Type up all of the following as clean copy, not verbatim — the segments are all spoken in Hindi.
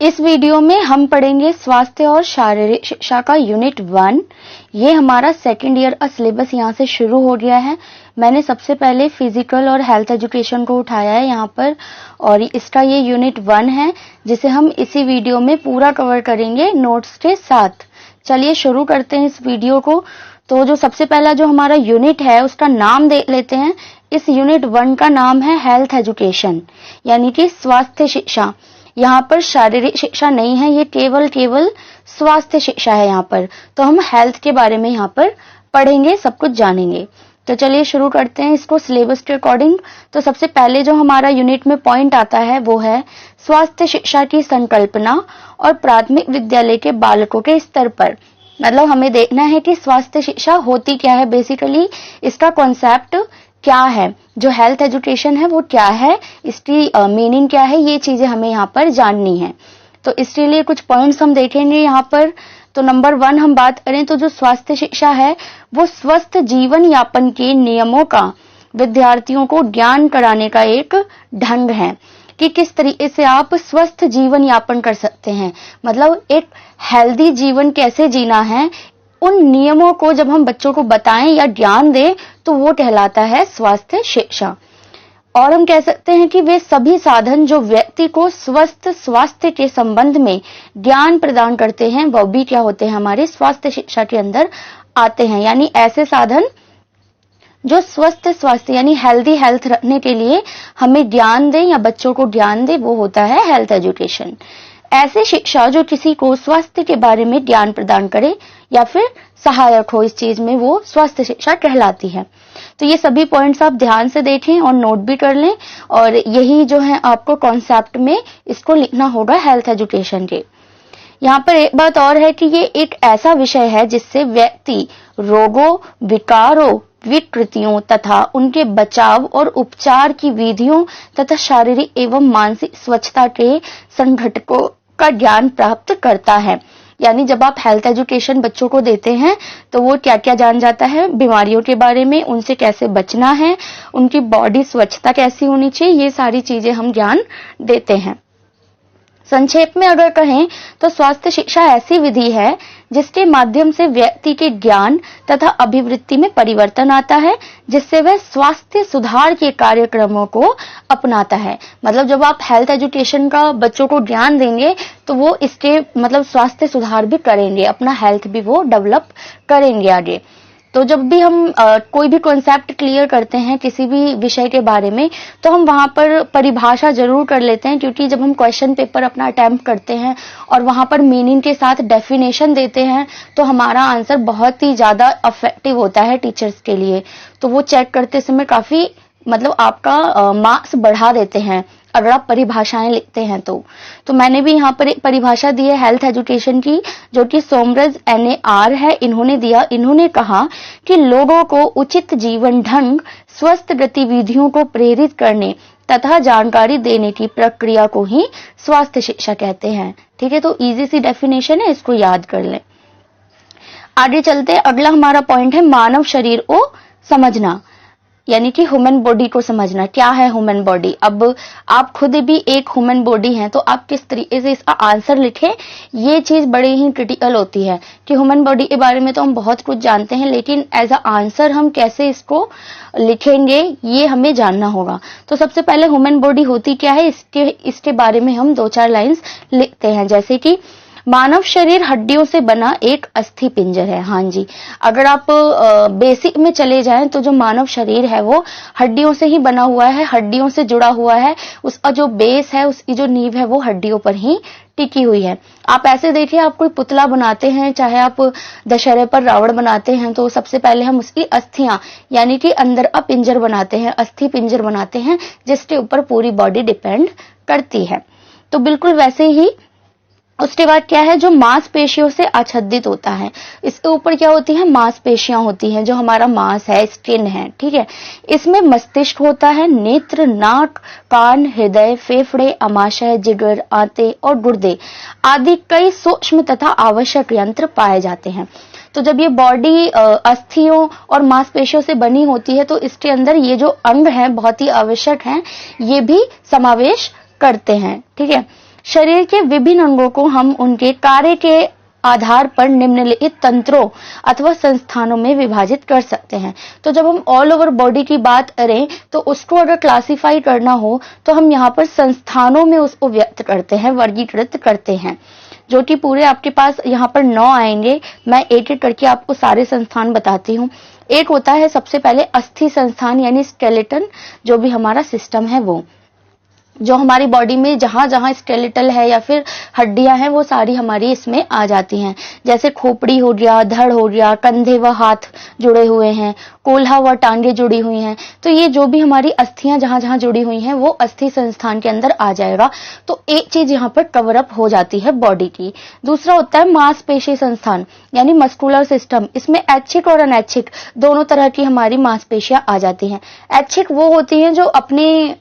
इस वीडियो में हम पढ़ेंगे स्वास्थ्य और शारीरिक शिक्षा का यूनिट 1। ये हमारा सेकेंड ईयर का सिलेबस यहाँ से शुरू हो गया है। मैंने सबसे पहले फिजिकल और हेल्थ एजुकेशन को उठाया है यहाँ पर, और इसका ये यूनिट 1 है जिसे हम इसी वीडियो में पूरा कवर करेंगे नोट्स के साथ। चलिए शुरू करते हैं इस वीडियो को। तो जो सबसे पहला जो हमारा यूनिट है उसका नाम देख लेते हैं। इस यूनिट 1 का नाम है हेल्थ एजुकेशन, यानी कि स्वास्थ्य शिक्षा। यहाँ पर शारीरिक शिक्षा नहीं है, ये केवल स्वास्थ्य शिक्षा है यहाँ पर। तो हम हेल्थ के बारे में यहाँ पर पढ़ेंगे, सब कुछ जानेंगे। तो चलिए शुरू करते हैं इसको सिलेबस के अकॉर्डिंग। तो सबसे पहले जो हमारा यूनिट में पॉइंट आता है वो है स्वास्थ्य शिक्षा की संकल्पना और प्राथमिक विद्यालय के बालकों के स्तर पर। मतलब हमें देखना है कि स्वास्थ्य शिक्षा होती क्या है, बेसिकली इसका कॉन्सेप्ट क्या है, जो हेल्थ एजुकेशन है वो क्या है, इसकी मीनिंग क्या है, ये चीजें हमें यहाँ पर जाननी है। तो इसके लिए कुछ पॉइंट्स हम देखेंगे यहाँ पर। तो नंबर 1 हम बात करें तो जो स्वास्थ्य शिक्षा है वो स्वस्थ जीवन यापन के नियमों का विद्यार्थियों को ज्ञान कराने का एक ढंग है कि किस तरीके से आप स्वस्थ जीवन यापन कर सकते हैं। मतलब एक हेल्दी जीवन कैसे जीना है, उन नियमों को जब हम बच्चों को बताएं या ज्ञान दें तो वो कहलाता है स्वास्थ्य शिक्षा। और हम कह सकते हैं कि वे सभी साधन जो व्यक्ति को स्वस्थ स्वास्थ्य के संबंध में ज्ञान प्रदान करते हैं वो भी क्या होते हैं, हमारे स्वास्थ्य शिक्षा के अंदर आते हैं। यानी ऐसे साधन जो स्वस्थ स्वास्थ्य यानी हेल्दी हेल्थ रखने के लिए हमें ज्ञान दें या बच्चों को ज्ञान दे, वो होता है हेल्थ एजुकेशन। ऐसी शिक्षा जो किसी को स्वास्थ्य के बारे में ज्ञान प्रदान करे या फिर सहायक हो इस चीज में, वो स्वास्थ्य शिक्षा कहलाती है। तो ये सभी पॉइंट्स आप ध्यान से देखें और नोट भी कर लें, और यही जो है आपको कॉन्सेप्ट में इसको लिखना होगा हेल्थ एजुकेशन के। यहाँ पर एक बात और है कि ये एक ऐसा विषय है जिससे व्यक्ति रोगों, विकारों, विकृतियों तथा उनके बचाव और उपचार की विधियों तथा शारीरिक एवं मानसिक स्वच्छता के संघटकों का ज्ञान प्राप्त करता है। यानी जब आप हेल्थ एजुकेशन बच्चों को देते हैं तो वो क्या क्या जान जाता है, बीमारियों के बारे में, उनसे कैसे बचना है, उनकी बॉडी स्वच्छता कैसी होनी चाहिए, ये सारी चीजें हम ज्ञान देते हैं। संक्षेप में अगर कहें तो स्वास्थ्य शिक्षा ऐसी विधि है जिसके माध्यम से व्यक्ति के ज्ञान तथा अभिवृत्ति में परिवर्तन आता है, जिससे वह स्वास्थ्य सुधार के कार्यक्रमों को अपनाता है। मतलब जब आप हेल्थ एजुकेशन का बच्चों को ज्ञान देंगे तो वो इसके मतलब स्वास्थ्य सुधार भी करेंगे, अपना हेल्थ भी वो डेवलप करेंगे आगे। तो जब भी हम कोई भी कॉन्सेप्ट क्लियर करते हैं किसी भी विषय के बारे में तो हम वहां पर परिभाषा जरूर कर लेते हैं, क्योंकि जब हम क्वेश्चन पेपर अपना अटेम्प्ट करते हैं और वहां पर मीनिंग के साथ डेफिनेशन देते हैं तो हमारा आंसर बहुत ही ज्यादा इफेक्टिव होता है टीचर्स के लिए। तो वो चेक करते समय काफी मतलब आपका मार्क्स बढ़ा देते हैं अगर आप परिभाषाएं लिखते हैं तो मैंने भी यहाँ पर एक परिभाषा दी है हेल्थ एजुकेशन की, जो कि सोमरज NAR है, इन्होंने दिया। इन्होंने कहा कि लोगों को उचित जीवन ढंग, स्वस्थ गतिविधियों को प्रेरित करने तथा जानकारी देने की प्रक्रिया को ही स्वास्थ्य शिक्षा कहते हैं। ठीक है, तो इजी सी डेफिनेशन है, इसको याद कर लें। आगे चलते, अगला हमारा पॉइंट है मानव शरीर को समझना, यानी कि ह्यूमन बॉडी को समझना। क्या है ह्यूमन बॉडी? अब आप खुद भी एक ह्यूमन बॉडी हैं तो आप किस तरीके से इसका आंसर लिखें, ये चीज बड़ी ही क्रिटिकल होती है कि ह्यूमन बॉडी के बारे में तो हम बहुत कुछ जानते हैं, लेकिन एज अ आंसर हम कैसे इसको लिखेंगे ये हमें जानना होगा। तो सबसे पहले ह्यूमन बॉडी होती क्या है, इसके बारे में हम 2-4 लाइन्स लिखते हैं। जैसे कि मानव शरीर हड्डियों से बना एक अस्थि पिंजर है। हाँ जी, अगर आप बेसिक में चले जाएं तो जो मानव शरीर है वो हड्डियों से ही बना हुआ है, हड्डियों से जुड़ा हुआ है। उसका जो बेस है, उसकी जो नींव है वो हड्डियों पर ही टिकी हुई है। आप ऐसे देखिए, आप कोई पुतला बनाते हैं, चाहे आप दशहरे पर रावण बनाते हैं, तो सबसे पहले हम उसकी अस्थियां यानी कि अंदर का पिंजर बनाते हैं, अस्थि पिंजर बनाते हैं, जिसके ऊपर पूरी बॉडी डिपेंड करती है। तो बिल्कुल वैसे ही उसके बाद क्या है, जो मांसपेशियों से आच्छादित होता है, इसके ऊपर क्या होती है, मांसपेशियां होती हैं, जो हमारा मांस है, स्किन है। ठीक है, इसमें मस्तिष्क होता है, नेत्र, नाक, कान, हृदय, फेफड़े, अमाशय, जिगर, आंतें और गुर्दे आदि कई सूक्ष्म तथा आवश्यक यंत्र पाए जाते हैं। तो जब ये बॉडी अस्थियों और मांसपेशियों से बनी होती है तो इसके अंदर ये जो अंग हैं बहुत ही आवश्यक हैं, ये भी समावेश करते हैं। ठीक है, शरीर के विभिन्न अंगों को हम उनके कार्य के आधार पर निम्नलिखित तंत्रों अथवा संस्थानों में विभाजित कर सकते हैं। तो जब हम ऑल ओवर बॉडी की बात करें तो उसको अगर क्लासिफाई करना हो तो हम यहाँ पर संस्थानों में उसको व्यक्त करते हैं, वर्गीकृत करते हैं, जो कि पूरे आपके पास यहाँ पर 9 आएंगे। मैं एक एक करके आपको सारे संस्थान बताती हूँ। एक होता है सबसे पहले अस्थि संस्थान यानी स्केलेटन, जो भी हमारा सिस्टम है वो, जो हमारी बॉडी में जहां जहां स्केलेटल है या फिर हड्डियां हैं वो सारी हमारी इसमें आ जाती हैं। जैसे खोपड़ी हो गया, धड़ हो गया, कंधे व हाथ जुड़े हुए हैं, कोल्हा व टांगे जुड़ी हुई हैं। तो ये जो भी हमारी अस्थियां जहां जहां जुड़ी हुई हैं वो अस्थि संस्थान के अंदर आ जाएगा। तो एक चीज यहाँ पर कवर अप हो जाती है बॉडी की। दूसरा होता है मांसपेशी संस्थान यानी मस्कुलर सिस्टम। इसमें ऐच्छिक और अनैच्छिक दोनों तरह की हमारी मांसपेशियां आ जाती हैं। ऐच्छिक वो होती हैं जो अपने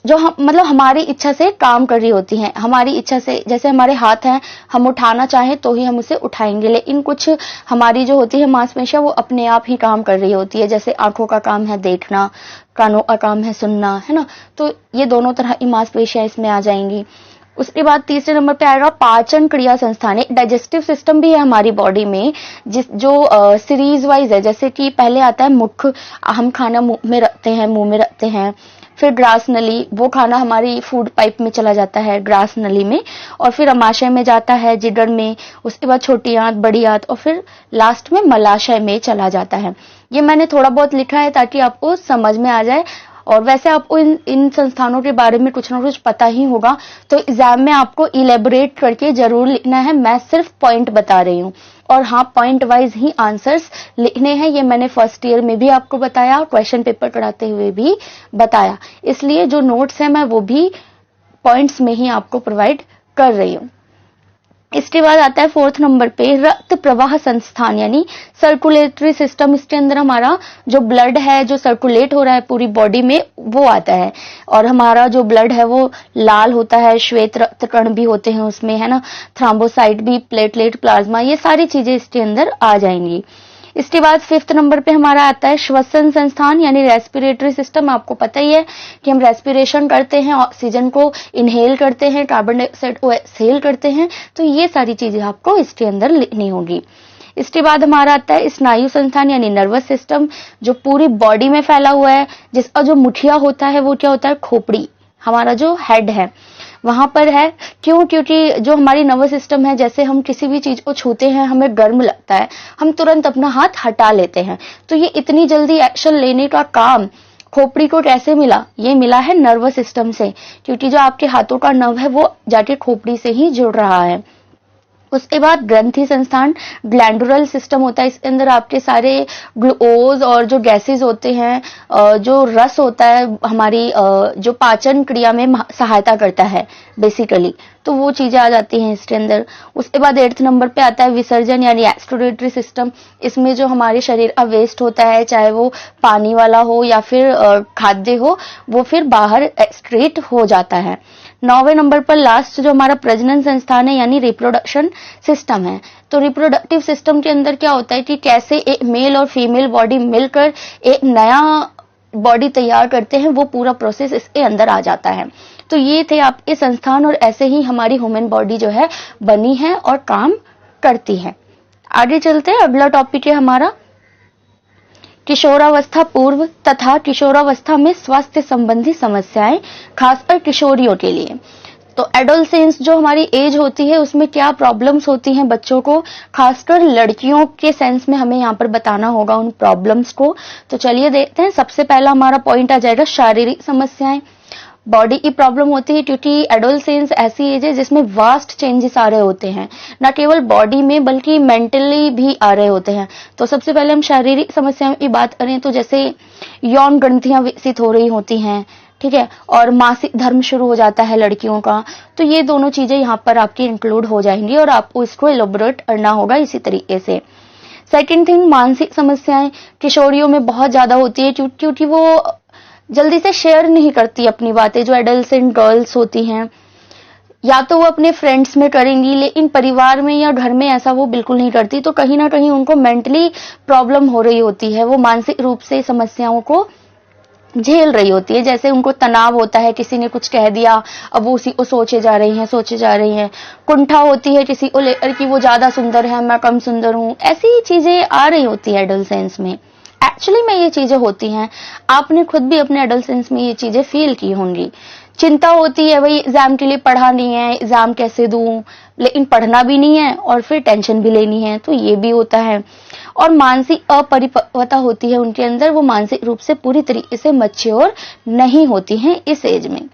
जो हम मतलब हमारी इच्छा से काम कर रही होती हैं, हमारी इच्छा से, जैसे हमारे हाथ हैं, हम उठाना चाहें तो ही हम उसे उठाएंगे। लेकिन कुछ हमारी जो होती है मांसपेशियां वो अपने आप ही काम कर रही होती है। जैसे आंखों का काम है देखना, कानों का काम है सुनना, है ना। तो ये दोनों तरह की मांसपेशियां इसमें आ जाएंगी। उसके बाद तीसरे नंबर पे आएगा पाचन क्रिया संस्थान। एक डाइजेस्टिव सिस्टम भी है हमारी बॉडी में, जो सीरीज वाइज है। जैसे कि पहले आता है मुख, हम खाना मुंह में रखते हैं। फिर ग्रास नली, वो खाना हमारी फूड पाइप में चला जाता है, ग्रास नली में, और फिर अमाशय में जाता है, जिगर में, उसके बाद छोटी आंत, बड़ी आंत, और फिर लास्ट में मलाशय में चला जाता है। ये मैंने थोड़ा बहुत लिखा है ताकि आपको समझ में आ जाए। और वैसे आपको इन संस्थानों के बारे में कुछ ना कुछ पता ही होगा, तो एग्जाम में आपको इलेबोरेट करके जरूर लिखना है। मैं सिर्फ पॉइंट बता रही हूँ, और हाँ, पॉइंट वाइज ही आंसर्स लिखने हैं। ये मैंने फर्स्ट ईयर में भी आपको बताया, क्वेश्चन पेपर कराते हुए भी बताया। इसलिए जो नोट्स है मैं वो भी पॉइंट्स में ही आपको प्रोवाइड कर रही हूँ। इसके बाद आता है 4th नंबर पे रक्त प्रवाह संस्थान यानी सर्कुलेटरी सिस्टम। इसके अंदर हमारा जो ब्लड है, जो सर्कुलेट हो रहा है पूरी बॉडी में, वो आता है। और हमारा जो ब्लड है वो लाल होता है, श्वेत रक्त कण भी होते हैं उसमें, है ना, थ्रोम्बोसाइट भी, प्लेटलेट, प्लाज्मा, ये सारी चीजें इसके अंदर आ जाएंगी। इसके बाद 5th नंबर पे हमारा आता है श्वसन संस्थान यानी रेस्पिरेटरी सिस्टम। आपको पता ही है कि हम रेस्पिरेशन करते हैं, ऑक्सीजन को इनहेल करते हैं, कार्बन डाइऑक्साइड को एक्सहेल करते हैं। तो ये सारी चीजें आपको इसके अंदर लिखनी होगी। इसके बाद हमारा आता है स्नायु संस्थान यानी नर्वस सिस्टम, जो पूरी बॉडी में फैला हुआ है, जिसका जो मुखिया होता है वो क्या होता है, खोपड़ी, हमारा जो हेड है वहां पर है। क्यों? क्योंकि जो हमारी नर्वस सिस्टम है, जैसे हम किसी भी चीज को छूते हैं, हमें गर्म लगता है, हम तुरंत अपना हाथ हटा लेते हैं। तो ये इतनी जल्दी एक्शन लेने का काम खोपड़ी को कैसे मिला? ये मिला है नर्वस सिस्टम से, क्योंकि जो आपके हाथों का नर्व है वो जाके खोपड़ी से ही जुड़ रहा है। उसके बाद ग्रंथि संस्थान, ग्लैंडुलर सिस्टम होता है। इसके अंदर आपके सारे ग्लूकोज और जो गैसेस होते हैं, जो रस होता है हमारी जो पाचन क्रिया में सहायता करता है बेसिकली, तो वो चीजें आ जाती हैं इसके अंदर। उसके बाद 8th नंबर पे आता है विसर्जन यानी एक्सक्रीटरी सिस्टम। इसमें जो हमारे शरीर का वेस्ट होता है, चाहे वो पानी वाला हो या फिर खाद्य हो, वो फिर बाहर एक्सक्रीट हो जाता है। 9वें नंबर पर लास्ट जो हमारा प्रजनन संस्थान है यानी रिप्रोडक्शन सिस्टम है। तो रिप्रोडक्टिव सिस्टम के अंदर क्या होता है कि कैसे एक मेल और फीमेल बॉडी मिलकर एक नया बॉडी तैयार करते हैं, वो पूरा प्रोसेस इसके अंदर आ जाता है। तो ये थे आपके संस्थान, और ऐसे ही हमारी ह्यूमन बॉडी जो है बनी है और काम करती है। आगे चलते हैं, अगला टॉपिक है हमारा किशोरावस्था पूर्व तथा किशोरावस्था में स्वास्थ्य संबंधी समस्याएं, खासकर किशोरियों के लिए। तो एडोलसेंस जो हमारी एज होती है उसमें क्या प्रॉब्लम्स होती हैं बच्चों को, खासकर लड़कियों के सेंस में हमें यहाँ पर बताना होगा उन प्रॉब्लम्स को। तो चलिए देखते हैं। सबसे पहला हमारा पॉइंट आ जाएगा शारीरिक समस्याएं। बॉडी की प्रॉब्लम होती है क्योंकि एडोलसेंस ऐसी एज है जिसमें वास्ट चेंजेस आ रहे होते हैं, न केवल बॉडी में बल्कि मेंटली भी आ रहे होते हैं। तो सबसे पहले हम शारीरिक समस्याओं की बात करें तो जैसे यौन ग्रंथियां विकसित हो रही होती हैं, ठीक है, और मासिक धर्म शुरू हो जाता है लड़कियों का। तो ये दोनों चीजें यहाँ पर आपकी इंक्लूड हो जाएंगी और आपको इसको एलोबरेट करना होगा इसी तरीके से। सेकंड थिंग, मानसिक समस्याएं किशोरियों में बहुत ज्यादा होती है क्योंकि वो जल्दी से शेयर नहीं करती अपनी बातें। जो एडल्सेंट गर्ल्स होती हैं, या तो वो अपने फ्रेंड्स में करेंगी, लेकिन परिवार में या घर में ऐसा वो बिल्कुल नहीं करती। तो कहीं ना कहीं उनको मेंटली प्रॉब्लम हो रही होती है, वो मानसिक रूप से समस्याओं को झेल रही होती है। जैसे उनको तनाव होता है, किसी ने कुछ कह दिया, अब वो उसी को सोचे जा रही हैं। कुंठा होती है किसी को लेकर कि वो ज्यादा सुंदर है, मैं कम सुंदर हूं। ऐसी चीजें आ रही होती है एडोलसेंस में। एक्चुअली में ये चीजें होती हैं, आपने खुद भी अपने एडोलसेंस में ये चीजें फील की होंगी। चिंता होती है, भाई एग्जाम के लिए पढ़ा नहीं है, एग्जाम कैसे दूं, लेकिन पढ़ना भी नहीं है और फिर टेंशन भी लेनी है, तो ये भी होता है। और मानसिक अपरिपक्वता होती है उनके अंदर, वो मानसिक रूप से पूरी तरीके से मैच्योर नहीं होती हैं इस एज में।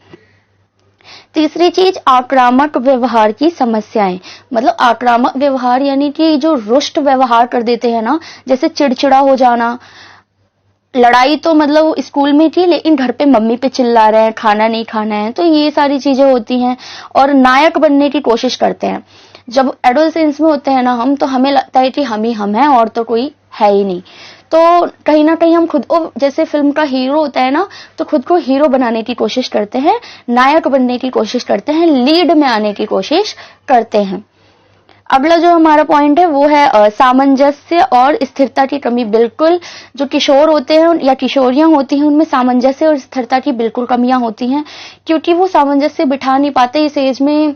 तीसरी चीज, आक्रामक व्यवहार की समस्याएं। मतलब आक्रामक व्यवहार यानी कि जो रुष्ट व्यवहार कर देते हैं ना, जैसे चिड़चिड़ा हो जाना। लड़ाई तो मतलब स्कूल में थी, लेकिन घर पे मम्मी पे चिल्ला रहे हैं, खाना नहीं खाना है, तो ये सारी चीजें होती हैं। और नायक बनने की कोशिश करते हैं। जब एडोलसेंस में होते हैं ना हम, तो हमें लगता है कि हम ही हम हैं और तो कोई है ही नहीं। तो कहीं ना कहीं हम खुद को, जैसे फिल्म का हीरो होता है ना, तो खुद को हीरो बनाने की कोशिश करते हैं, नायक बनने की कोशिश करते हैं, लीड में आने की कोशिश करते हैं। अगला जो हमारा पॉइंट है वो है सामंजस्य और स्थिरता की कमी। बिल्कुल, जो किशोर होते हैं या किशोरियां होती हैं, उनमें सामंजस्य और स्थिरता की बिल्कुल कमियां होती हैं, क्योंकि वो सामंजस्य बिठा नहीं पाते इस एज में।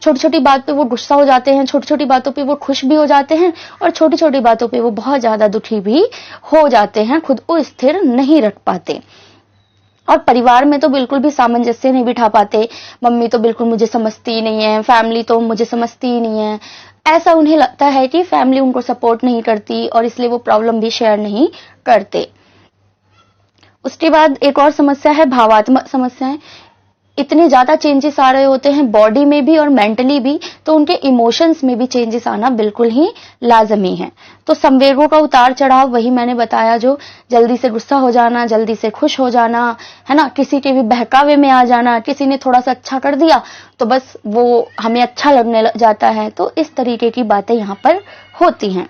छोटी छोटी बात पे वो गुस्सा हो जाते हैं, छोटी छोटी बातों पे वो खुश भी हो जाते हैं, और छोटी छोटी बातों पे वो बहुत ज्यादा दुखी भी हो जाते हैं, खुद को स्थिर नहीं रख पाते। और परिवार में तो बिल्कुल भी सामंजस्य नहीं बिठा पाते। मम्मी तो बिल्कुल मुझे समझती ही नहीं है, फैमिली तो मुझे समझती ही नहीं है। ऐसा उन्हें लगता है कि फैमिली उनको सपोर्ट नहीं करती, और इसलिए वो प्रॉब्लम भी शेयर नहीं करते। उसके बाद एक और समस्या है भावात्मक समस्याएं। इतने ज्यादा चेंजेस आ रहे होते हैं बॉडी में भी और मेंटली भी, तो उनके इमोशंस में भी चेंजेस आना बिल्कुल ही लाजमी है। तो संवेगों का उतार चढ़ाव, वही मैंने बताया, जो जल्दी से गुस्सा हो जाना, जल्दी से खुश हो जाना, है ना, किसी के भी बहकावे में आ जाना, किसी ने थोड़ा सा अच्छा कर दिया तो बस वो हमें अच्छा लगने लग जाता है। तो इस तरीके की बातें यहाँ पर होती हैं।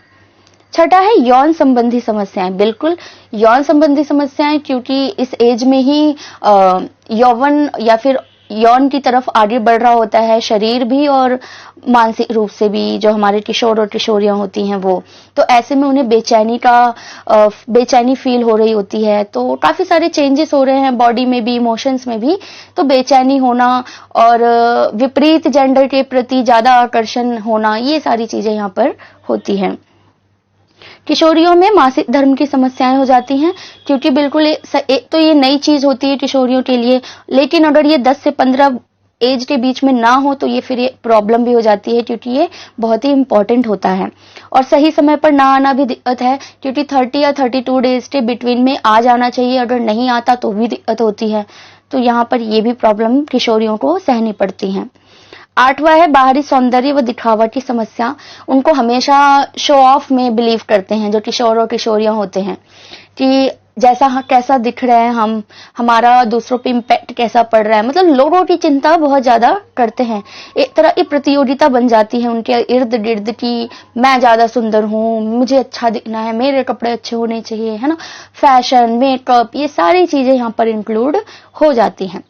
छठा है यौन संबंधी समस्याएं। बिल्कुल, यौन संबंधी समस्याएं, क्योंकि इस एज में ही यौवन या फिर यौन की तरफ आगे बढ़ रहा होता है शरीर भी और मानसिक रूप से भी, जो हमारे किशोर और किशोरियां होती हैं वो। तो ऐसे में उन्हें बेचैनी फील हो रही होती है। तो काफी सारे चेंजेस हो रहे हैं बॉडी में भी, इमोशंस में भी। तो बेचैनी होना और विपरीत जेंडर के प्रति ज्यादा आकर्षण होना, ये सारी चीजें यहाँ पर होती हैं। किशोरियों में मासिक धर्म की समस्याएं हो जाती हैं, क्योंकि बिल्कुल एक तो ये नई चीज होती है किशोरियों के लिए, लेकिन अगर ये 10 से 15 एज के बीच में ना हो तो ये फिर ये प्रॉब्लम भी हो जाती है, क्योंकि ये बहुत ही इंपॉर्टेंट होता है। और सही समय पर ना आना भी दिक्कत है, क्योंकि 30 या 32 डेज के बिटवीन में आ जाना चाहिए, अगर नहीं आता तो भी दिक्कत होती है। तो यहाँ पर ये भी प्रॉब्लम किशोरियों को सहनी पड़ती है। आठवां है बाहरी सौंदर्य व दिखावा की समस्या। उनको हमेशा शो ऑफ में बिलीव करते हैं जो किशोर और किशोरियां होते हैं, कि जैसा कैसा दिख रहे हैं हम, हमारा दूसरों पे इम्पैक्ट कैसा पड़ रहा है। मतलब लोगों की चिंता बहुत ज्यादा करते हैं। एक तरह की प्रतियोगिता बन जाती है उनके इर्द गिर्द की, मैं ज्यादा सुंदर हूँ, मुझे अच्छा दिखना है, मेरे कपड़े अच्छे होने चाहिए, है ना। फैशन, मेकअप, ये सारी चीजें यहाँ पर इंक्लूड हो जाती हैं।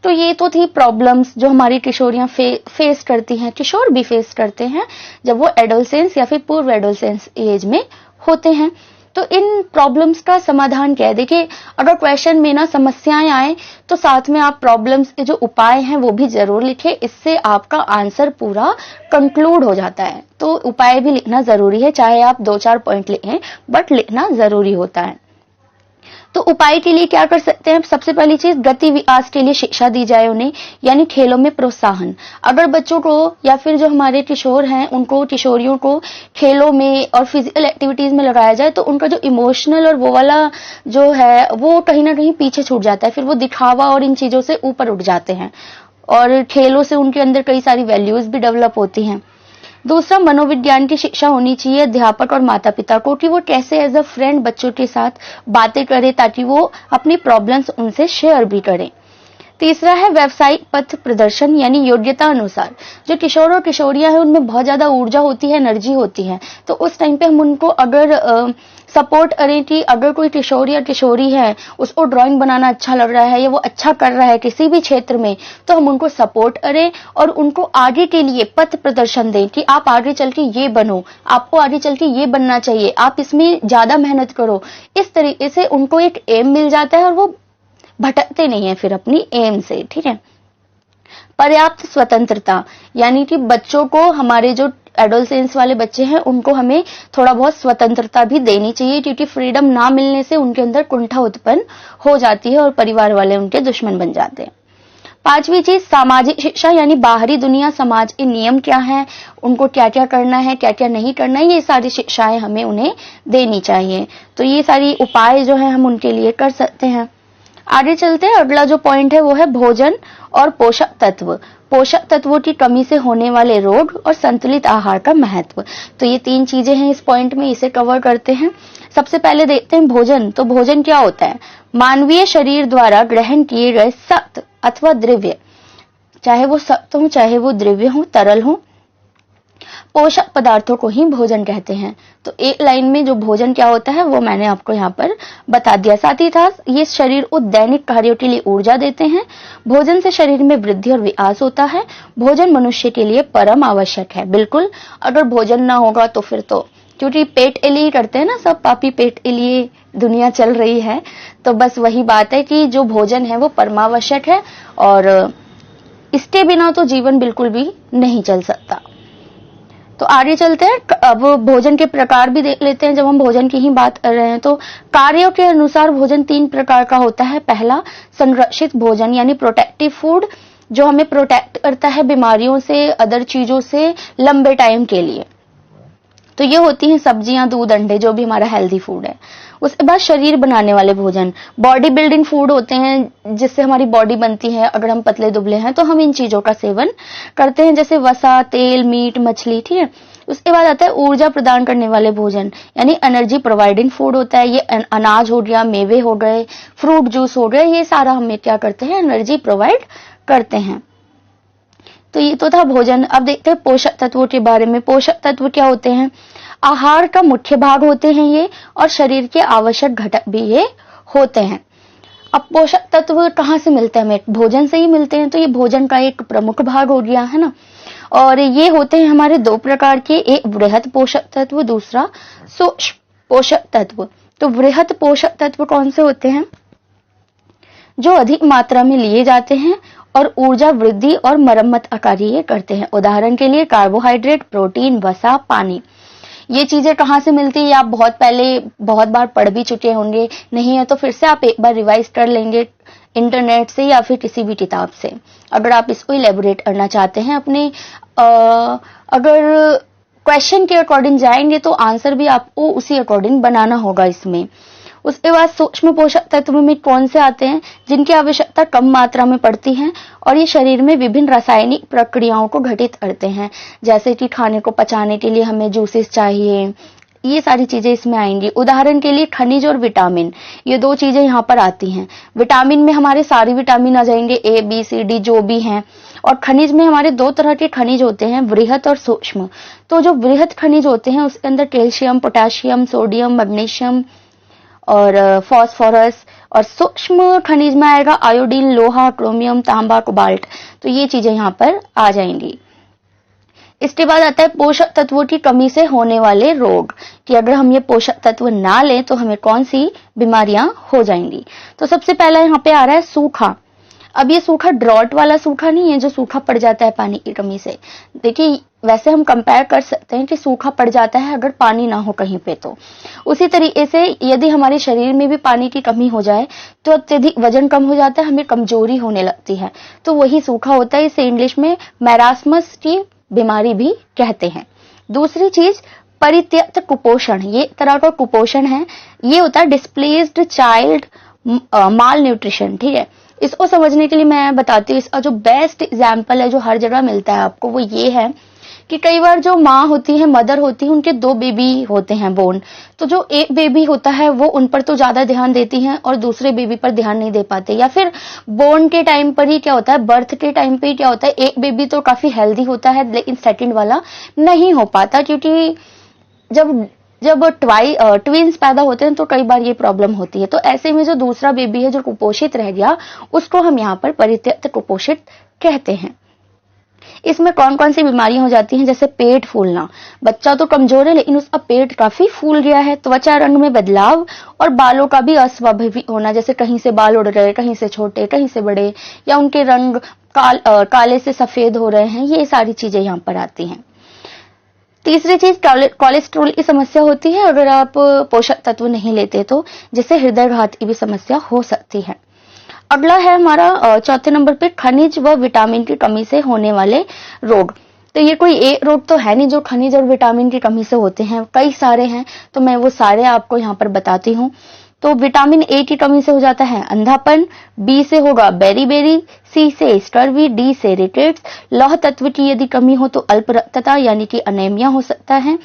तो ये तो थी प्रॉब्लम्स जो हमारी किशोरियां फेस करती हैं, किशोर भी फेस करते हैं जब वो एडोलसेंस या फिर पूर्व एडोलसेंस एज में होते हैं। तो इन प्रॉब्लम्स का समाधान क्या है? देखिए, अगर क्वेश्चन में ना समस्याएं आए तो साथ में आप प्रॉब्लम्स के जो उपाय हैं वो भी जरूर लिखें, इससे आपका आंसर पूरा कंक्लूड हो जाता है। तो उपाय भी लिखना जरूरी है, चाहे आप 2-4 पॉइंट लिखें, बट लिखना जरूरी होता है। तो उपाय के लिए क्या कर सकते हैं? सबसे पहली चीज, गति विकास के लिए शिक्षा दी जाए उन्हें, यानी खेलों में प्रोत्साहन। अगर बच्चों को या फिर जो हमारे किशोर हैं उनको, किशोरियों को खेलों में और फिजिकल एक्टिविटीज में लगाया जाए तो उनका जो इमोशनल और वो वाला जो है वो कहीं ना कहीं पीछे छूट जाता है। फिर वो दिखावा और इन चीजों से ऊपर उठ जाते हैं, और खेलों से उनके अंदर कई सारी वैल्यूज भी डेवलप होती हैं। दूसरा, मनोविज्ञान की शिक्षा होनी चाहिए अध्यापक और माता पिता को, कि वो कैसे एज अ फ्रेंड बच्चों के साथ बातें करें ताकि वो अपनी प्रॉब्लम्स उनसे शेयर भी करें। तीसरा है व्यावसायिक पथ प्रदर्शन, यानी योग्यता अनुसार। जो किशोर और किशोरियां हैं उनमें बहुत ज्यादा ऊर्जा होती है, एनर्जी होती है, तो उस टाइम पे हम उनको अगर सपोर्ट करें कि अगर कोई किशोर या किशोरी है, उसको ड्राइंग बनाना अच्छा लग रहा है या वो अच्छा कर रहा है किसी भी क्षेत्र में, तो हम उनको सपोर्ट करें और उनको आगे के लिए पथ प्रदर्शन दें कि आप आगे चल के ये बनो, आपको आगे चल के ये बनना चाहिए, आप इसमें ज्यादा मेहनत करो। इस तरीके से उनको एक एम मिल जाता है और वो भटकते नहीं है फिर अपनी एम से, ठीक है। पर्याप्त स्वतंत्रता, यानी कि बच्चों को, हमारे जो एडोलसेंस वाले बच्चे हैं उनको हमें थोड़ा बहुत स्वतंत्रता भी देनी चाहिए, क्योंकि फ्रीडम ना मिलने से उनके अंदर कुंठा उत्पन्न हो जाती है और परिवार वाले उनके दुश्मन बन जाते हैं। पांचवी चीज सामाजिक शिक्षा, यानी बाहरी दुनिया, समाज के नियम क्या है, उनको क्या क्या करना है, क्या क्या नहीं करना है, ये सारी शिक्षाएं हमें उन्हें देनी चाहिए। तो ये सारी उपाय जो है हम उनके लिए कर सकते हैं। आगे चलते हैं, अगला जो पॉइंट है वो है भोजन और पोषक तत्व। पोषक तत्वों की कमी से होने वाले रोग और संतुलित आहार का महत्व। तो ये 3 चीजें हैं इस पॉइंट में, इसे कवर करते हैं। सबसे पहले देखते हैं भोजन। तो भोजन क्या होता है? मानवीय शरीर द्वारा ग्रहण किए गए सख्त अथवा द्रव्य, चाहे वो सख्त हो चाहे वो द्रव्य हो, तरल हो, पोषक पदार्थों को ही भोजन कहते हैं। तो एक लाइन में जो भोजन क्या होता है वो मैंने आपको यहाँ पर बता दिया। साथ ही था ये शरीर को दैनिक कार्यों के लिए ऊर्जा देते हैं। भोजन से शरीर में वृद्धि और विकास होता है। भोजन मनुष्य के लिए परम आवश्यक है। बिल्कुल, अगर भोजन ना होगा तो फिर तो, क्योंकि पेट के लिए करते हैं ना सब, पापी पेट के लिए दुनिया चल रही है। तो बस वही बात है कि जो भोजन है वो परमावश्यक है और इसके बिना तो जीवन बिल्कुल भी नहीं चल सकता। तो आगे चलते हैं, अब भोजन के प्रकार भी देख लेते हैं। जब हम भोजन की ही बात कर रहे हैं तो कार्यों के अनुसार भोजन 3 प्रकार का होता है। पहला, संरक्षित भोजन, यानी प्रोटेक्टिव फूड, जो हमें प्रोटेक्ट करता है बीमारियों से, अदर चीजों से लंबे टाइम के लिए। तो ये होती हैं सब्जियां, दूध, अंडे, जो भी हमारा हेल्दी फूड है। उसके बाद शरीर बनाने वाले भोजन, बॉडी बिल्डिंग फूड होते हैं, जिससे हमारी बॉडी बनती है। अगर हम पतले दुबले हैं तो हम इन चीजों का सेवन करते हैं, जैसे वसा, तेल, मीट, मछली, ठीक है। उसके बाद आता है ऊर्जा प्रदान करने वाले भोजन, यानी एनर्जी प्रोवाइडिंग फूड होता है। ये अनाज हो गया, मेवे हो गए, फ्रूट जूस हो गए, ये सारा हमें क्या करते हैं, एनर्जी प्रोवाइड करते हैं। तो ये तो था भोजन। अब देखते हैं पोषक तत्वों के बारे में। पोषक तत्व क्या होते हैं? आहार का मुख्य भाग होते हैं ये, और शरीर के आवश्यक घटक भी ये होते हैं। अब पोषक तत्व कहाँ से मिलते हैं हमें? भोजन से ही मिलते हैं। तो ये भोजन का एक प्रमुख भाग हो गया है ना। और ये होते हैं हमारे 2 प्रकार के, एक वृहत पोषक तत्व, दूसरा सूक्ष्म पोषक तत्व। तो वृहत पोषक तत्व कौन से होते हैं? जो अधिक मात्रा में लिए जाते हैं और ऊर्जा वृद्धि और मरम्मत का कार्य ये करते हैं। उदाहरण के लिए कार्बोहाइड्रेट, प्रोटीन, वसा, पानी। ये चीजें कहाँ से मिलती है? आप बहुत पहले बहुत बार पढ़ भी चुके होंगे, नहीं है तो फिर से आप एक बार रिवाइज कर लेंगे इंटरनेट से या फिर किसी भी किताब से, अगर आप इसको इलेबोरेट करना चाहते हैं अपने। अगर क्वेश्चन के अकॉर्डिंग जाएंगे तो आंसर भी आपको उसी अकॉर्डिंग बनाना होगा इसमें। उसके बाद सूक्ष्म पोषक तत्व में कौन से आते हैं? जिनकी आवश्यकता कम मात्रा में पड़ती है और ये शरीर में विभिन्न रासायनिक प्रक्रियाओं को घटित करते हैं, जैसे कि खाने को पचाने के लिए हमें जूसेस चाहिए, ये सारी चीजें इसमें आएंगी। उदाहरण के लिए खनिज और विटामिन, ये 2 चीजें यहाँ पर आती हैं। विटामिन में हमारे सारे विटामिन आ जाएंगे, ए, बी, सी, डी जो भी हैं। और खनिज में हमारे 2 तरह के खनिज होते हैं, वृहत और सूक्ष्म। तो जो वृहत खनिज होते हैं उसके अंदर कैल्शियम, पोटेशियम, सोडियम, मैग्नीशियम और फास्फोरस, और सूक्ष्म खनिज में आएगा आयोडीन, लोहा, क्रोमियम, तांबा, कोबाल्ट। तो ये चीजें यहाँ पर आ जाएंगी। इसके बाद आता है पोषक तत्वों की कमी से होने वाले रोग, कि अगर हम ये पोषक तत्व ना लें तो हमें कौन सी बीमारियां हो जाएंगी। तो सबसे पहला यहाँ पे आ रहा है सूखा। अब ये सूखा ड्रॉट वाला सूखा नहीं है जो सूखा पड़ जाता है पानी की कमी से। देखिए, वैसे हम कंपेयर कर सकते हैं कि सूखा पड़ जाता है अगर पानी ना हो कहीं पे। तो उसी तरीके से यदि हमारे शरीर में भी पानी की कमी हो जाए तो अत्यधिक वजन कम हो जाता है, हमें कमजोरी होने लगती है, तो वही सूखा होता है। इसे इंग्लिश में मैरास्मस की बीमारी भी कहते हैं। दूसरी चीज परित्यक्त कुपोषण, ये तरह का कुपोषण है। ये होता है डिस्प्लेस्ड चाइल्ड माल न्यूट्रिशन, ठीक है। इसको समझने के लिए मैं बताती हूँ, इसका जो बेस्ट एग्जाम्पल है जो हर जगह मिलता है आपको, वो ये है कि कई बार जो माँ होती है, मदर होती है, उनके 2 बेबी होते हैं बोर्न। तो जो एक बेबी होता है वो उन पर तो ज्यादा ध्यान देती हैं और दूसरे बेबी पर ध्यान नहीं दे पाते, या फिर बोर्न के टाइम पर ही क्या होता है, बर्थ के टाइम पे ही क्या होता है, एक बेबी तो काफी हेल्दी होता है लेकिन सेकंड वाला नहीं हो पाता, क्योंकि जब ट्विंस पैदा होते हैं तो कई बार ये प्रॉब्लम होती है। तो ऐसे में जो दूसरा बेबी है जो कुपोषित रह गया, उसको हम यहाँ पर परित्यक्त कुपोषित कहते हैं। इसमें कौन कौन सी बीमारियां हो जाती हैं, जैसे पेट फूलना। बच्चा तो कमजोर है लेकिन उसका पेट काफी फूल गया है। त्वचा रंग में बदलाव और बालों का भी अस्वाभाविक होना, जैसे कहीं से बाल उड़ रहे, कहीं से छोटे, कहीं से बड़े, या उनके रंग काले से सफेद हो रहे हैं, ये सारी चीजें यहाँ पर आती हैं। तीसरी चीज कोलेस्ट्रॉल की समस्या होती है अगर आप पोषक तत्व नहीं लेते तो, जिससे हृदय घात की भी समस्या हो सकती है। अगला है हमारा चौथे नंबर पे खनिज व विटामिन की कमी से होने वाले रोग। तो ये कोई एक रोग तो है नहीं जो खनिज और विटामिन की कमी से होते हैं, कई सारे हैं, तो मैं वो सारे आपको यहाँ पर बताती हूँ। तो विटामिन ए की कमी से हो जाता है अंधापन, बी से होगा बेरी, सी से स्कर्वी, डी से रिकेट्स, लौह तत्व की यदि कमी हो तो अल्प रक्तता यानी कि अनेमिया हो सकता है।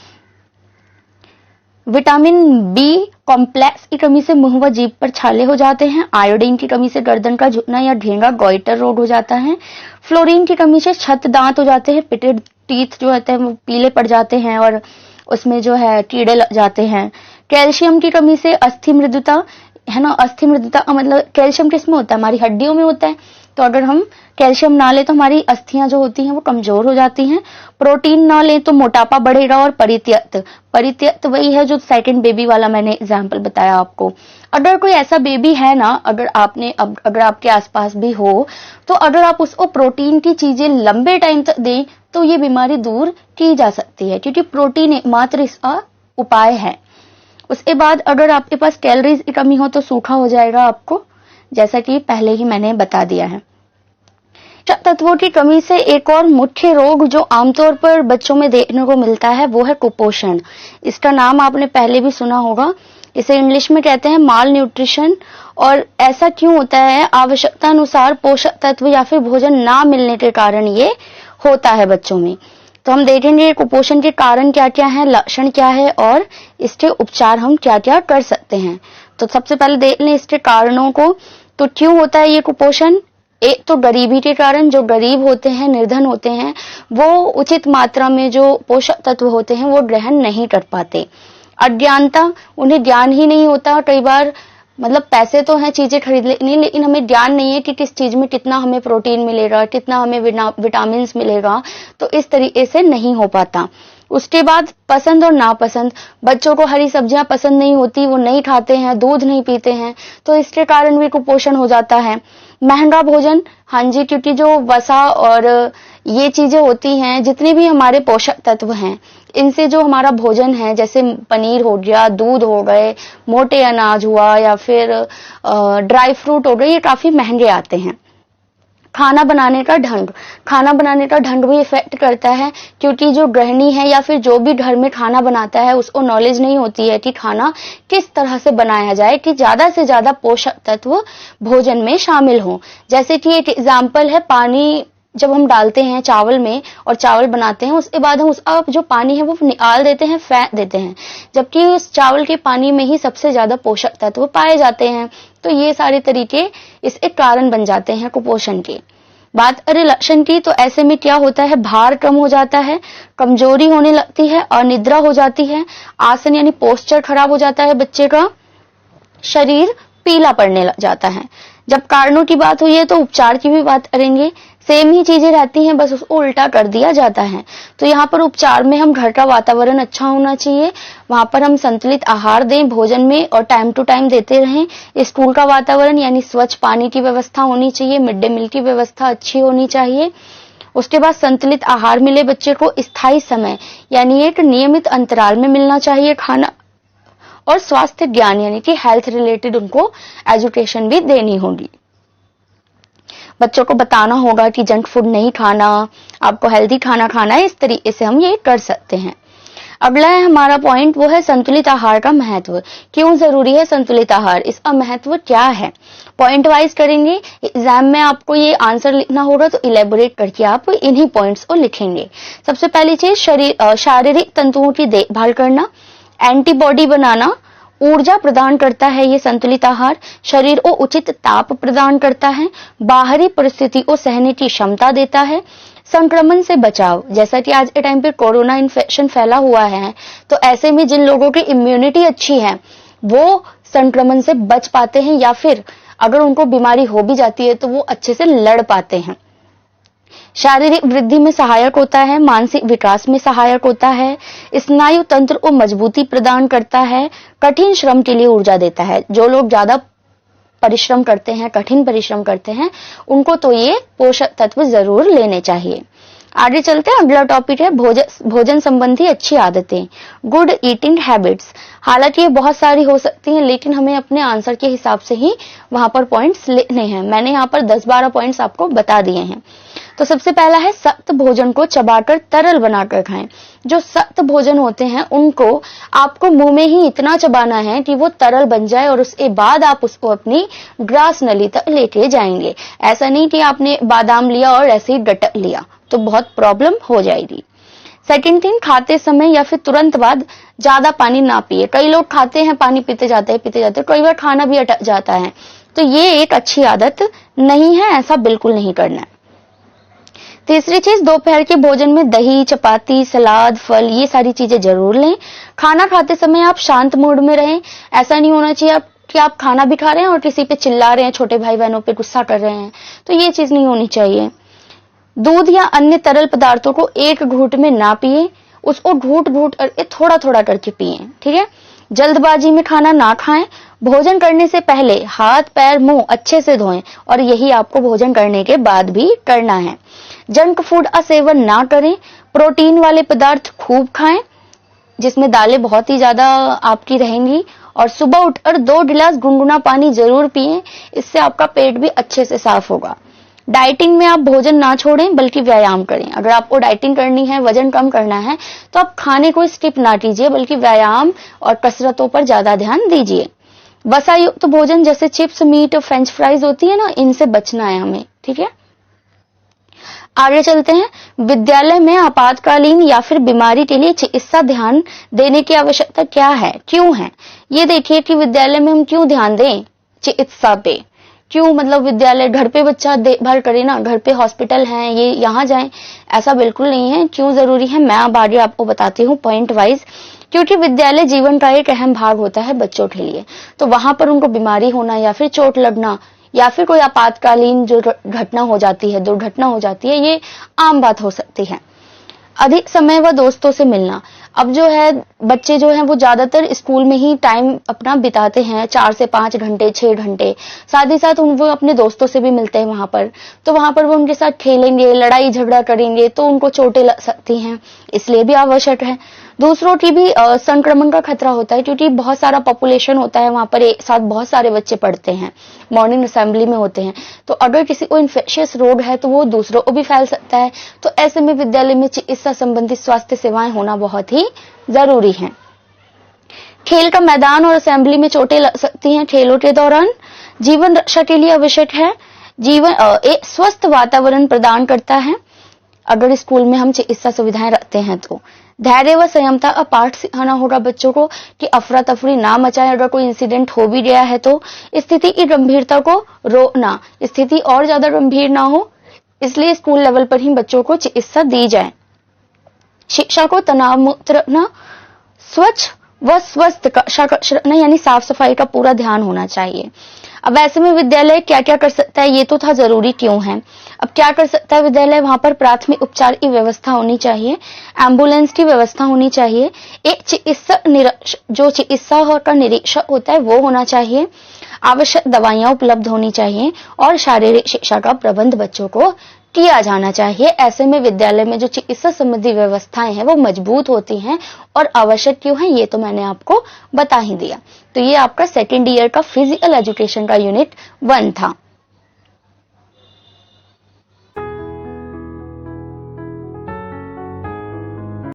विटामिन बी कॉम्प्लेक्स की कमी से मुंह व जीभ पर छाले हो जाते हैं। आयोडीन की कमी से गर्दन का झुकना या ढेंगा गॉइटर रोग हो जाता है। फ्लोरीन की कमी से छत दांत हो जाते हैं, पिटेड टीथ जो होते हैं वो पीले पड़ जाते हैं और उसमें जो है कीड़े लग जाते हैं। कैल्शियम की कमी से अस्थि मृदुता, है ना, अस्थि मृदुता का मतलब कैल्शियम किसमें होता है, हमारी हड्डियों में होता है। तो अगर हम कैल्शियम ना ले तो हमारी अस्थियां जो होती हैं वो कमजोर हो जाती हैं। प्रोटीन ना ले तो मोटापा बढ़ेगा। और परित्यक्त वही है जो सेकंड बेबी वाला मैंने एग्जांपल बताया आपको। अगर कोई ऐसा बेबी है ना, अगर आपके आसपास भी हो, तो अगर आप उसको प्रोटीन की चीजें लंबे टाइम तक दें तो ये बीमारी दूर की जा सकती है, क्योंकि प्रोटीन एकमात्र इसका उपाय है। उसके बाद अगर आपके पास कैलोरीज की कमी हो तो सूखा हो जाएगा आपको, जैसा कि पहले ही मैंने बता दिया है। तत्वों की कमी से एक और मुख्य रोग जो आमतौर पर बच्चों में देखने को मिलता है वो है कुपोषण। इसका नाम आपने पहले भी सुना होगा, इसे इंग्लिश में कहते हैं माल न्यूट्रिशन। और ऐसा क्यों होता है, आवश्यकता अनुसार पोषक तत्व या फिर भोजन ना मिलने के कारण ये होता है बच्चों में। तो हम देखेंगे कुपोषण के कारण क्या क्या है, लक्षण क्या है और इसके उपचार हम क्या क्या कर सकते हैं। तो सबसे पहले देख लें इसके कारणों को। तो क्यों होता है ये कुपोषण? एक तो गरीबी के कारण, जो गरीब होते हैं, निर्धन होते हैं, वो उचित मात्रा में जो पोषक तत्व होते हैं वो ग्रहण नहीं कर पाते। अज्ञानता, उन्हें ज्ञान ही नहीं होता। कई बार मतलब पैसे तो हैं चीजें खरीद लेनी, लेकिन हमें ज्ञान नहीं है कि किस चीज में कितना हमें प्रोटीन मिलेगा, कितना हमें विटामिन मिलेगा, तो इस तरीके से नहीं हो पाता। उसके बाद पसंद और नापसंद, बच्चों को हरी सब्जियां पसंद नहीं होती, वो नहीं खाते हैं, दूध नहीं पीते हैं, तो इसके कारण भी कुपोषण हो जाता है। महंगा भोजन, हाँ जी, क्योंकि जो वसा और ये चीजें होती हैं, जितने भी हमारे पोषक तत्व हैं, इनसे जो हमारा भोजन है, जैसे पनीर हो गया, दूध हो गए, मोटे अनाज हुआ या फिर ड्राई फ्रूट हो गए, ये काफी महंगे आते हैं। खाना बनाने का ढंग भी इफेक्ट करता है, क्योंकि जो गृहिणी है या फिर जो भी घर में खाना बनाता है उसको नॉलेज नहीं होती है कि खाना किस तरह से बनाया जाए कि ज्यादा से ज्यादा पोषक तत्व भोजन में शामिल हो। जैसे कि एक एग्जाम्पल है, पानी जब हम डालते हैं चावल में और चावल बनाते हैं, उसके बाद हम उसका जो पानी है वो निकाल देते हैं, फेंक देते हैं, जबकि उस चावल के पानी में ही सबसे ज्यादा पोषक तत्व पाए जाते हैं। तो ये सारे तरीके इसके कारण बन जाते हैं कुपोषण के। बात करें लक्षण की, तो ऐसे में क्या होता है, भार कम हो जाता है, कमजोरी होने लगती है, अनिद्रा हो जाती है, आसन यानी पोस्चर खराब हो जाता है बच्चे का, शरीर पीला पड़ने लग जाता है। जब कारणों की बात हुई है तो उपचार की भी बात करेंगे। सेम ही चीजें रहती हैं, बस उसको उल्टा कर दिया जाता है। तो यहाँ पर उपचार में हम घर का वातावरण अच्छा होना चाहिए, वहां पर हम संतुलित आहार दें भोजन में और टाइम टू टाइम देते रहें। स्कूल का वातावरण यानी स्वच्छ पानी की व्यवस्था होनी चाहिए, मिड डे मील की व्यवस्था अच्छी होनी चाहिए। उसके बाद संतुलित आहार मिले बच्चे को स्थायी समय यानी एक नियमित अंतराल में मिलना चाहिए खाना, और स्वास्थ्य ज्ञान यानी कि हेल्थ रिलेटेड उनको एजुकेशन भी देनी होगी। बच्चों को बताना होगा कि जंक फूड नहीं खाना, आपको हेल्दी खाना खाना है, इस तरीके से हम ये कर सकते हैं। अगला है हमारा पॉइंट, वो है संतुलित आहार का महत्व। क्यों जरूरी है संतुलित आहार, इसका महत्व क्या है, पॉइंट वाइज करेंगे। एग्जाम में आपको ये आंसर लिखना होगा तो इलेबोरेट करके आप इन्हीं पॉइंट्स को लिखेंगे। सबसे पहली चीज शारीरिक तंतुओं की देखभाल करना, एंटीबॉडी बनाना, ऊर्जा प्रदान करता है ये संतुलित आहार, शरीर को उचित ताप प्रदान करता है, बाहरी परिस्थिति को सहने की क्षमता देता है, संक्रमण से बचाव, जैसा कि आज के टाइम पे कोरोना इन्फेक्शन फैला हुआ है, तो ऐसे में जिन लोगों की इम्यूनिटी अच्छी है वो संक्रमण से बच पाते हैं, या फिर अगर उनको बीमारी हो भी जाती है तो वो अच्छे से लड़ पाते हैं। शारीरिक वृद्धि में सहायक होता है, मानसिक विकास में सहायक होता है, स्नायु तंत्र को मजबूती प्रदान करता है, कठिन श्रम के लिए ऊर्जा देता है। जो लोग ज्यादा परिश्रम करते हैं, कठिन परिश्रम करते हैं, उनको तो ये पोषक तत्व जरूर लेने चाहिए। आगे चलते हैं, अगला टॉपिक है भोजन संबंधी अच्छी आदतें, गुड ईटिंग हैबिट्स। हालांकि ये बहुत सारी हो सकती हैं, लेकिन हमें अपने आंसर के हिसाब से ही वहां पर पॉइंट्स लेने हैं। मैंने यहाँ पर 10-12 पॉइंट्स आपको बता दिए हैं। तो सबसे पहला है सख्त भोजन को चबाकर तरल बनाकर खाएं। जो सख्त भोजन होते हैं उनको आपको मुंह में ही इतना चबाना है कि वो तरल बन जाए और उसके बाद आप उसको अपनी ग्रास नली तक लेके जाएंगे। ऐसा नहीं कि आपने बादाम लिया और ऐसे ही गटक लिया, तो बहुत प्रॉब्लम हो जाएगी। सेकंड थिंग, खाते समय या फिर तुरंत बाद ज्यादा पानी ना पिए। कई लोग खाते हैं, पानी पीते जाते हैं, कई बार खाना भी अटक जाता है, तो ये एक अच्छी आदत नहीं है, ऐसा बिल्कुल नहीं करना है। तीसरी चीज, दोपहर के भोजन में दही, चपाती, सलाद, फल, ये सारी चीजें जरूर लें। खाना खाते समय आप शांत मूड में रहें। ऐसा नहीं होना चाहिए कि आप खाना भी खा रहे हैं और किसी पे चिल्ला रहे हैं, छोटे भाई बहनों पे गुस्सा कर रहे हैं, तो ये चीज नहीं होनी चाहिए। दूध या अन्य तरल पदार्थों को एक घूंट में ना पिए, उसको घूंट घूंट करके थोड़ा थोड़ा करके पिए, ठीक है। जल्दबाजी में खाना ना खाएं। भोजन करने से पहले हाथ, पैर, मुंह अच्छे से धोएं और यही आपको भोजन करने के बाद भी करना है। जंक फूड का सेवन ना करें। प्रोटीन वाले पदार्थ खूब खाएं, जिसमें दालें बहुत ही ज्यादा आपकी रहेंगी। और सुबह उठकर 2 गिलास गुनगुना पानी जरूर पिएं, इससे आपका पेट भी अच्छे से साफ होगा। डाइटिंग में आप भोजन ना छोड़ें, बल्कि व्यायाम करें। अगर आपको डाइटिंग करनी है, वजन कम करना है, तो आप खाने को स्किप ना कीजिए, बल्कि व्यायाम और कसरतों पर ज्यादा ध्यान दीजिए। वसा युक्त भोजन जैसे चिप्स, मीट, फ्रेंच फ्राइज होती है ना, इनसे बचना है हमें, ठीक है। आगे चलते हैं, विद्यालय में आपातकालीन या फिर बीमारी के लिए चिकित्सा ध्यान देने की आवश्यकता क्या है, क्यों है। ये देखिए कि विद्यालय में हम क्यों ध्यान दें चिकित्सा पे, क्यों, मतलब विद्यालय, घर पे बच्चा देखभाल करे ना, घर पे हॉस्पिटल हैं, ये यहाँ जाएं, ऐसा बिल्कुल नहीं है। क्यों जरूरी है, मैं अब आगे आपको बताती हूँ पॉइंट वाइज। क्योंकि विद्यालय जीवन का एक अहम भाग होता है बच्चों के लिए, तो वहां पर उनको बीमारी होना या फिर चोट लगना या फिर कोई आपातकालीन जो घटना हो जाती है, दुर्घटना हो जाती है, ये आम बात हो सकती है। अधिक समय व दोस्तों से मिलना। अब जो है बच्चे जो हैं वो ज्यादातर स्कूल में ही टाइम अपना बिताते हैं, 4 से 5 घंटे, 6 घंटे। साथ ही साथ वो अपने दोस्तों से भी मिलते हैं वहां पर, तो वहां पर वो उनके साथ खेलेंगे, लड़ाई झगड़ा करेंगे, तो उनको चोटें लग सकती हैं, इसलिए भी आवश्यक है। दूसरों की भी संक्रमण का खतरा होता है, क्योंकि बहुत सारा पॉपुलेशन होता है वहां पर, एक साथ बहुत सारे बच्चे पढ़ते हैं, मॉर्निंग असेंबली में होते हैं, तो अगर किसी को इन्फेक्शियस रोग है तो वो दूसरों को भी फैल सकता है। तो ऐसे में विद्यालय में चिकित्सा संबंधित स्वास्थ्य सेवाएं होना बहुत ही जरूरी है। खेल का मैदान और असेंबली में चोटें लग सकती हैं खेलों के दौरान, जीवन रक्षा के लिए आवश्यक है। जीवन एक स्वस्थ वातावरण प्रदान करता है अगर स्कूल में हम चिकित्सा सुविधाएं रखते हैं तो। धैर्य व संयमता का पाठ सिखाना होगा बच्चों को कि अफरा तफरी ना मचाएं। अगर कोई इंसिडेंट हो भी गया है तो स्थिति की गंभीरता को रोकना, स्थिति और ज्यादा गंभीर ना हो, इसलिए स्कूल लेवल पर ही बच्चों को चिकित्सा दी जाए। शिक्षा को तनाव मुक्त रखना, स्वच्छ व स्वस्थ कक्षा रखना, यानी साफ सफाई का पूरा ध्यान होना चाहिए। अब ऐसे में विद्यालय क्या क्या कर सकता है, ये तो था जरूरी क्यों है। अब क्या कर सकता है विद्यालय, वहां पर प्राथमिक उपचार की व्यवस्था होनी चाहिए, एम्बुलेंस की व्यवस्था होनी चाहिए, एक चिकित्सक जो चिकित्सा का निरीक्षक होता है वो होना चाहिए, आवश्यक दवाइयां उपलब्ध होनी चाहिए और शारीरिक शिक्षा का प्रबंध बच्चों को किया जाना चाहिए। ऐसे में विद्यालय में जो चिकित्सा संबंधी व्यवस्थाएं हैं वो मजबूत होती हैं और आवश्यक क्यों है ये तो मैंने आपको बता ही दिया। तो ये आपका सेकेंड ईयर का फिजिकल एजुकेशन का यूनिट 1 था।